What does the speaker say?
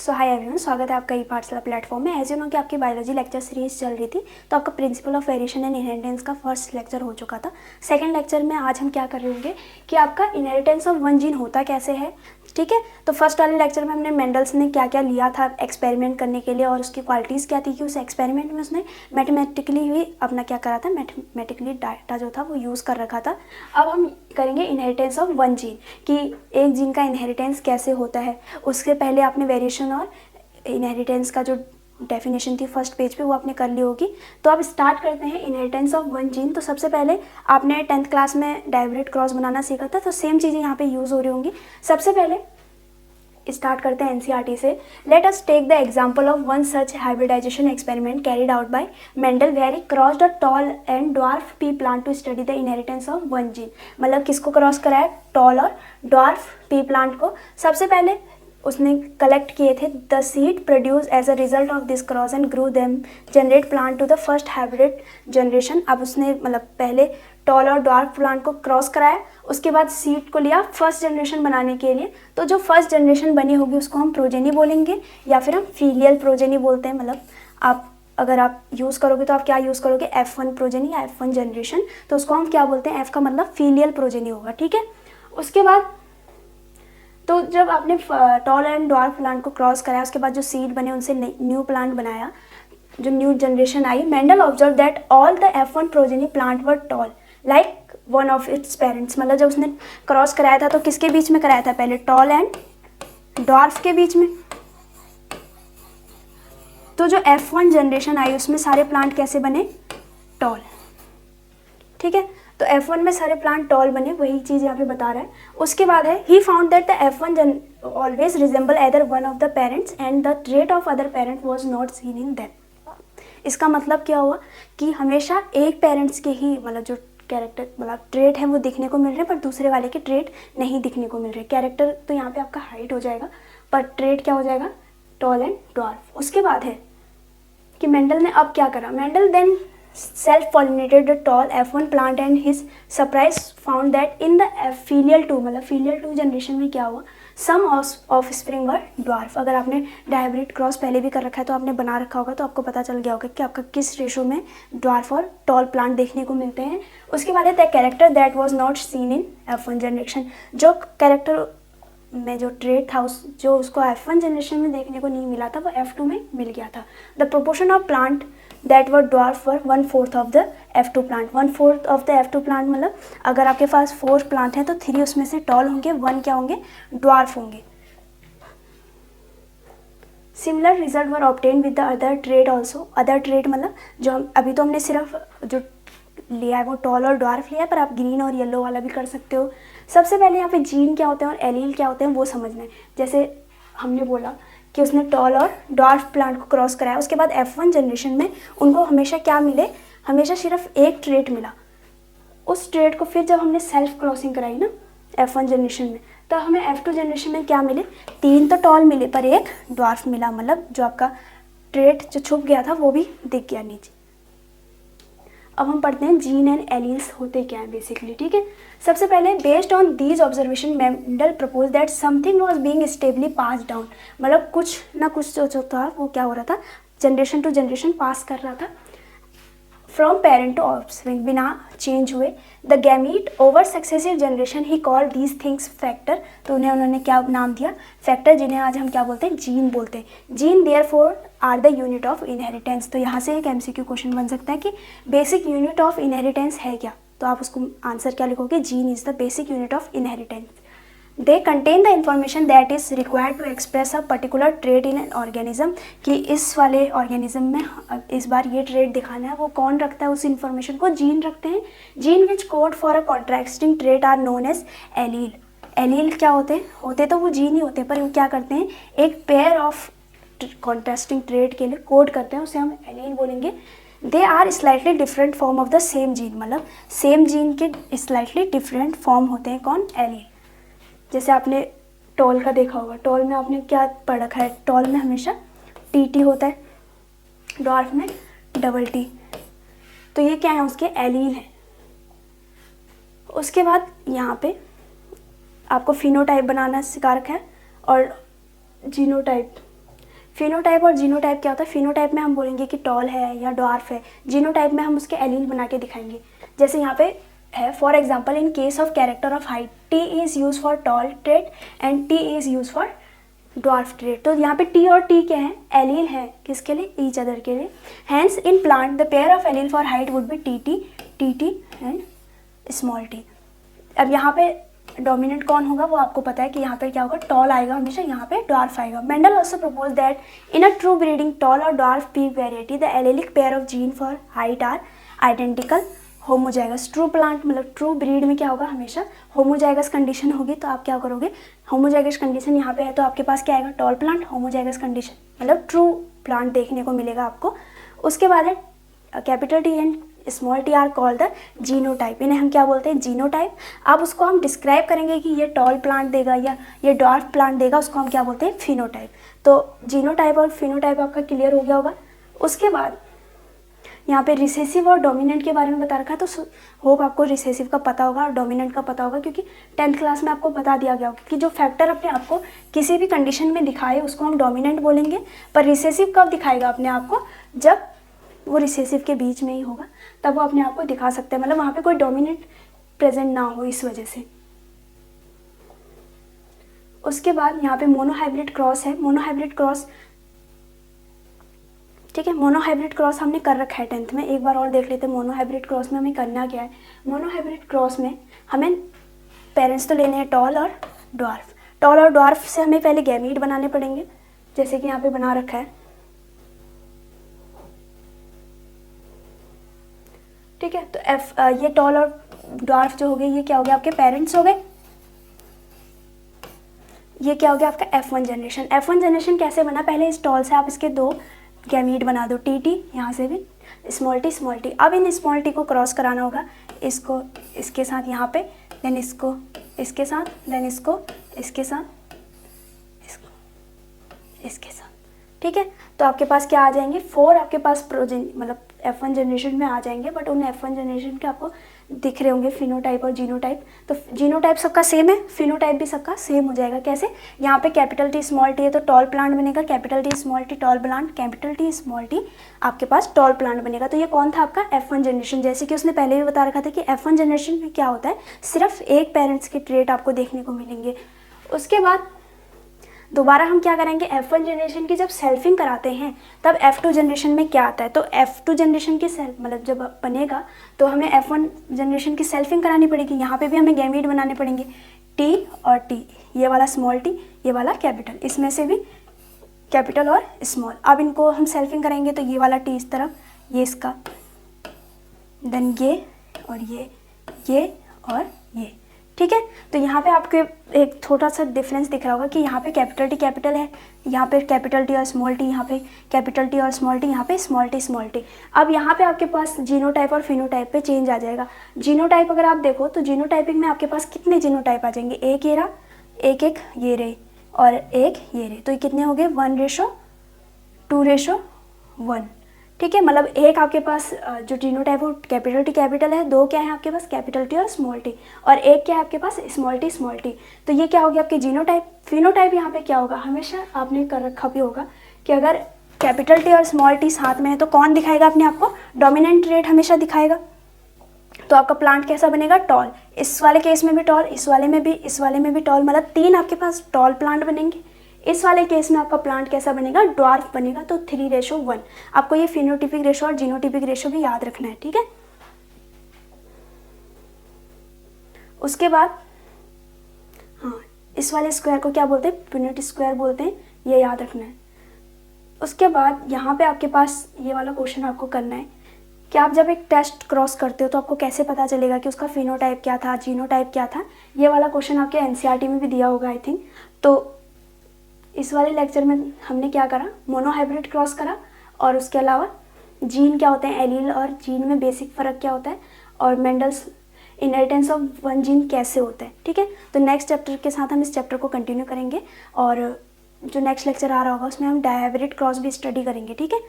सो hi everyone, स्वागत है आपका ई पाठशाला प्लेटफॉर्म में। एज यू नो कि आपकी बायोलॉजी लेक्चर सीरीज चल रही थी, तो आपका principle of variation and inheritance का फर्स्ट लेक्चर हो चुका था। सेकंड लेक्चर में आज हम क्या कर रहे होंगे कि आपका इनहेरिटेंस ऑफ वन जीन होता कैसे है। ठीक है, तो फर्स्ट वाले लेक्चर में हमने मेंडल्स ने क्या क्या लिया था एक्सपेरिमेंट करने के लिए और उसकी क्वालिटीज़ क्या थी कि उस एक्सपेरिमेंट में उसने मैथमेटिकली भी अपना क्या करा था, मैथमेटिकली डाटा जो था वो यूज़ कर रखा था। अब हम करेंगे इनहेरिटेंस ऑफ वन जीन कि एक जीन का इनहेरिटेंस कैसे होता है। उससे पहले आपने वेरिएशन और इनहेरिटेंस का जो डेफिनेशन थी फर्स्ट पेज पे वो आपने कर ली होगी। तो अब स्टार्ट करते हैं इनहेरिटेंस ऑफ वन जीन। तो सबसे पहले आपने 10th क्लास में डाइब्रेट क्रॉस बनाना सीखा था, तो सेम चीज़ें यहाँ पे यूज़ हो रही होंगी। सबसे पहले स्टार्ट करते हैं एनसीईआरटी से। Let us take the example of one such hybridization experiment carried out by Mendel where he crossed a tall and dwarf pea plant to study the inheritance of one gene. मतलब किसको cross कराया, toll और dwarf pea plant को। सबसे पहले उसने collect किए थे the seed produce as a result of this cross and grew them generate plant to the first hybrid generation. अब उसने मतलब पहले टॉल और ड्वार्फ प्लांट को क्रॉस कराया, उसके बाद सीड को लिया फर्स्ट जनरेशन बनाने के लिए। तो जो फर्स्ट जनरेशन बनी होगी उसको हम प्रोजेनी बोलेंगे या फिर हम फीलियल प्रोजेनी बोलते हैं। मतलब आप अगर आप यूज़ करोगे तो आप क्या यूज़ करोगे, F1 प्रोजेनी या F1 जनरेशन, तो उसको हम क्या बोलते हैं, F का मतलब फीलियल प्रोजेनी होगा। ठीक है, उसके बाद तो जब आपने टॉल एंड ड्वार्फ प्लांट को क्रॉस कराया, उसके बाद जो सीड बने उनसे न्यू प्लांट बनाया, जो new generation I, Mendel observe that all the F1 progeny plant were toll like one of its parents. मतलब जब उसने क्रॉस कराया था तो किसके बीच में कराया था, पहले टॉल एंड ड्वार्फ के बीच में। तो जो F1 जनरेशन आई उसमें सारे प्लांट कैसे बने, टॉल। ठीक है, तो F1 में सारे प्लांट टॉल बने, वही चीज़ यहाँ पे बता रहा है। उसके बाद है he found that the F1 always resemble either one of the parents and the trait of other parent was not seen in them. इसका मतलब क्या हुआ कि हमेशा एक पेरेंट्स के ही मतलब जो कैरेक्टर मतलब ट्रेट है वो दिखने को मिल रहे हैं, पर दूसरे वाले के ट्रेट नहीं दिखने को मिल रहे। कैरेक्टर तो यहाँ पे आपका हाइट हो जाएगा, पर ट्रेट क्या हो जाएगा, टॉल एंड ड्वार्फ। उसके बाद है कि मेंडल ने अब क्या करा, Mendel then self-pollinated the tall F1 plant and his surprise found that in the filial 2 मतलब filial 2 जनरेशन में क्या हुआ, some offspring were dwarf। अगर आपने डायब्रिड क्रॉस पहले भी कर रखा है तो आपने बना रखा होगा तो आपको पता चल गया होगा कि आपका किस रेशो में ड्वार्फ और टॉल प्लांट देखने को मिलते हैं। उसके बाद है the character that was not seen in F1 generation. जो कैरेक्टर में जो ट्रेट था जो उसको F1 जनरेशन में देखने को नहीं मिला था वो F2 में मिल गया था। The proportion of plant that were dwarf were 1/4 of the F2 plant. 1/4 of the F2 plant मतलब अगर आपके पास 4 प्लांट हैं तो 3 उसमें से टॉल होंगे, 1 क्या होंगे, ड्वार्फ होंगे। Similar result were obtain with the other trait also. Other trait मतलब जो हम अभी तो हमने सिर्फ जो लिया है वो टॉल और ड्वार्फ लिया है, पर आप ग्रीन और येलो वाला भी कर सकते हो। सबसे पहले यहाँ पे जीन क्या होते हैं और एलील क्या होते हैं वो समझना है। जैसे हमने बोला कि उसने टॉल और ड्वार्फ प्लांट को क्रॉस कराया, उसके बाद F1 जनरेशन में उनको हमेशा क्या मिले, हमेशा सिर्फ एक ट्रेट मिला। उस ट्रेट को फिर जब हमने सेल्फ क्रॉसिंग कराई ना F1 जनरेशन में, तो हमें F2 जनरेशन में क्या मिले, 3 तो टॉल मिले पर एक ड्वार्फ मिला। मतलब जो आपका ट्रेट जो छुप गया था वो भी दिख गया नीचे। अब हम पढ़ते हैं जीन एंड एलील्स होते क्या हैं बेसिकली। ठीक है, सबसे पहले based on these observation Mendel propose that something was being stably pass down. मतलब कुछ ना कुछ जो था वो क्या हो रहा था, जनरेशन टू जनरेशन पास कर रहा था फ्रॉम पेरेंट टू ऑफस्प्रिंग बिना चेंज हुए। The gamete over successive generation he call these things factor. तो उन्होंने क्या नाम दिया, फैक्टर, जिन्हें आज हम क्या बोलते हैं, जीन बोलते हैं। Gene therefore are the unit of inheritance. तो यहाँ से एक MCQ क्वेश्चन बन सकता है कि बेसिक यूनिट ऑफ इनहेरिटेंस है क्या, तो आप उसको आंसर क्या लिखोगे, gene is the basic unit of inheritance. They contain the information that is required to express a particular trait in an organism. कि इस वाले ऑर्गेनिज्म में इस बार ये ट्रेट दिखाना है, वो कौन रखता है उस इंफॉर्मेशन को, जीन रखते हैं। Gene which code for a contrasting trait are known as allele. Allele क्या होते तो वो जीन ही होते, पर वो क्या करते हैं, एक पेयर ऑफ कॉन्ट्रास्टिंग ट्रेट के लिए कोड करते हैं, उसे हम एलील बोलेंगे। They are slightly different form of the same gene. मतलब सेम जीन के स्लाइटली डिफरेंट फॉर्म होते हैं, कौन, एलील। जैसे आपने टॉल का देखा होगा, टॉल में आपने क्या पढ़ रखा है, टॉल में हमेशा TT होता है, ड्वार्फ में T। तो ये क्या है, उसके एलील है। उसके बाद यहाँ पे आपको फिनोटाइप बनाना सिखा रखा है और जीनोटाइप। फिनोटाइप और जीनोटाइप क्या होता है? फिनोटाइप में हम बोलेंगे कि टॉल है या डॉर्फ है, जीनोटाइप में हम उसके एलील बना के दिखाएंगे। जैसे यहाँ पे है, for example in case of character of height, T is use for tall trait and T is use for dwarf trait. तो यहाँ पे टी और टी क्या है? एलील है, किसके लिए? ईच अदर के लिए। Hence in plant the pair of allele for height would be T T and small T. अब यहाँ पे डोमिनेंट कौन होगा वो आपको पता है कि यहाँ पे क्या होगा? टॉल आएगा हमेशा, यहाँ पे डॉर्फ आएगा। Mendel also propose that in a true breeding tall और dwarf pea variety the allelic pair of gene for height are identical homozygous. True plant मतलब ट्रू ब्रीड में क्या होगा? हमेशा होमोजाइगस कंडीशन होगी। तो आप क्या करोगे? होमोजाइगस कंडीशन यहाँ पे है तो आपके पास क्या आएगा? टॉल प्लांट, होमोजाइगस कंडीशन, मतलब ट्रू प्लांट देखने को मिलेगा आपको। उसके बाद है capital T and small T R called the genotype. इन्हें हम क्या बोलते हैं? जीनोटाइप। अब उसको हम डिस्क्राइब करेंगे कि ये टॉल प्लांट देगा या ये डॉर्फ प्लांट देगा, उसको हम क्या बोलते हैं? फिनोटाइप। तो जीनोटाइप और फिनोटाइप आपका क्लियर हो गया होगा। उसके बाद यहाँ पे रिसेसिव और डोमिनेंट के बारे में बता रखा है, तो होप आपको रिसेसिव का पता होगा और डोमिनेंट का पता होगा, क्योंकि 10th क्लास में आपको बता दिया गया होगा कि जो फैक्टर अपने आप को किसी भी कंडीशन में दिखाए उसको हम डोमिनेंट बोलेंगे, पर रिसेसिव कब दिखाएगा अपने आप को? जब वो रिसेसिव के बीच में ही होगा, तब वो अपने आप को दिखा सकते हैं, मतलब वहाँ पे कोई डोमिनेंट प्रेजेंट ना हो, इस वजह से। उसके बाद यहाँ पे मोनोहाइब्रिड क्रॉस है। मोनोहाइब्रिड क्रॉस, ठीक है, मोनोहाइब्रिड क्रॉस हमने कर रखा है 10th में। एक बार और देख लेते हैं मोनोहाइब्रिड क्रॉस में हमें करना क्या है। मोनोहाइब्रिड क्रॉस में हमें पेरेंट्स तो लेने हैं टॉल और ड्वार्फ। टॉल और ड्वार्फ से हमें पहले गैमीट बनाने पड़ेंगे, जैसे कि यहाँ पे बना रखा है, ठीक है। तो ये टॉल और ड्वार्फ जो हो गए, ये क्या हो गया? आपके पेरेंट्स हो गए। ये क्या हो गया? आपका F1 जनरेशन। F1 जनरेशन कैसे बना? पहले इस टॉल से आप इसके 2 गैमीट बना दो, टी टी, यहाँ से भी स्मॉल टी स्मॉल टी। अब इन स्मॉल टी को क्रॉस कराना होगा, इसको इसके साथ यहाँ पे, देन इसको इसके साथ, देन इसको इसके साथ, इसको इसके साथ, ठीक है। तो आपके पास क्या आ जाएंगे? 4 आपके पास मतलब F1 जनरेशन में आ जाएंगे, बट उन F1 जनरेशन के आपको दिख रहे होंगे फिनोटाइप और जीनोटाइप। तो जीनोटाइप सबका सेम है, फिनोटाइप भी सबका सेम हो जाएगा। कैसे? यहाँ पे कैपिटल टी स्मॉल टी है तो टॉल प्लांट बनेगा, capital T small T tall plant, capital T small T आपके पास टॉल प्लांट बनेगा। तो ये कौन था? आपका F1 जनरेशन। जैसे कि उसने पहले भी बता रखा था कि F1 जनरेशन में क्या होता है, सिर्फ एक पेरेंट्स के ट्रेट आपको देखने को मिलेंगे। उसके बाद दोबारा हम क्या करेंगे? F1 जनरेशन की जब सेल्फिंग कराते हैं तब F2 जनरेशन में क्या आता है? तो F2 जनरेशन की मतलब जब बनेगा तो हमें F1 जनरेशन की सेल्फिंग करानी पड़ेगी। यहाँ पे भी हमें गैमीट बनाने पड़ेंगे, T और T, ये वाला स्मॉल टी, ये वाला कैपिटल, इसमें से भी कैपिटल और स्मॉल। अब इनको हम सेल्फिंग करेंगे तो ये वाला T इस तरफ, ये इसका, देन ये और ये और ये, ठीक है। तो यहाँ पे आपको एक छोटा सा डिफरेंस दिख रहा होगा कि यहाँ पे कैपिटल टी कैपिटल है, यहाँ पे कैपिटल टी और स्मॉल टी, यहाँ पे कैपिटल टी और स्मॉल टी, यहाँ पे स्मॉल टी। अब यहाँ पे आपके पास जीनोटाइप और फिनोटाइप पे चेंज आ जाएगा। जीनोटाइप अगर आप देखो तो जीनोटाइपिंग में आपके पास कितने जीनोटाइप आ जाएंगे? एक ये रहा, एक ये रहे और एक ये रहे, तो ये कितने हो गए? 1:2:1, ठीक है। मतलब एक आपके पास जो जीनोटाइप वो कैपिटल टी कैपिटल है, 2 क्या है आपके पास? कैपिटल टी और स्मॉल टी, और एक क्या है आपके पास? Small T. तो ये क्या हो गया आपके जीनोटाइप। फिनोटाइप यहाँ पे क्या होगा? हमेशा आपने कर रखा भी होगा कि अगर कैपिटल टी और स्मॉल टी साथ में है तो कौन दिखाएगा अपने आप को? डोमिनेंट ट्रेट हमेशा दिखाएगा। तो आपका प्लांट कैसा बनेगा? टॉल। इस वाले केस में भी टॉल, इस वाले में भी, इस वाले में भी टॉल, मतलब 3 आपके पास टॉल प्लांट बनेंगे। इस वाले केस में आपका प्लांट कैसा बनेगा? ड्वार्फ बनेगा। तो 3:1। आपको ये फिनोटिपिक रेशो और जीनोटिपिक रेशो भी याद रखना है, ठीक है। उसके बाद हाँ, इस वाले स्क्वायर को क्या बोलते हैं? पिनट स्क्वायर बोलते हैं, ये याद रखना है। उसके बाद यहाँ पे आपके पास ये वाला क्वेश्चन आपको करना है कि आप जब एक टेस्ट क्रॉस करते हो तो आपको कैसे पता चलेगा कि उसका फिनोटाइप क्या था, जीनोटाइप क्या था। ये वाला क्वेश्चन आपके एनसीईआरटी में भी दिया होगा आई थिंक। तो इस वाले लेक्चर में हमने क्या करा? मोनोहाइब्रिड क्रॉस करा, और उसके अलावा जीन क्या होते हैं, एलील और जीन में बेसिक फ़र्क क्या होता है, और Mendel's inheritance of one gene कैसे होता है, ठीक है। तो नेक्स्ट चैप्टर के साथ हम इस चैप्टर को कंटिन्यू करेंगे, और जो नेक्स्ट लेक्चर आ रहा होगा उसमें हम डायहाइब्रिड क्रॉस भी स्टडी करेंगे, ठीक है।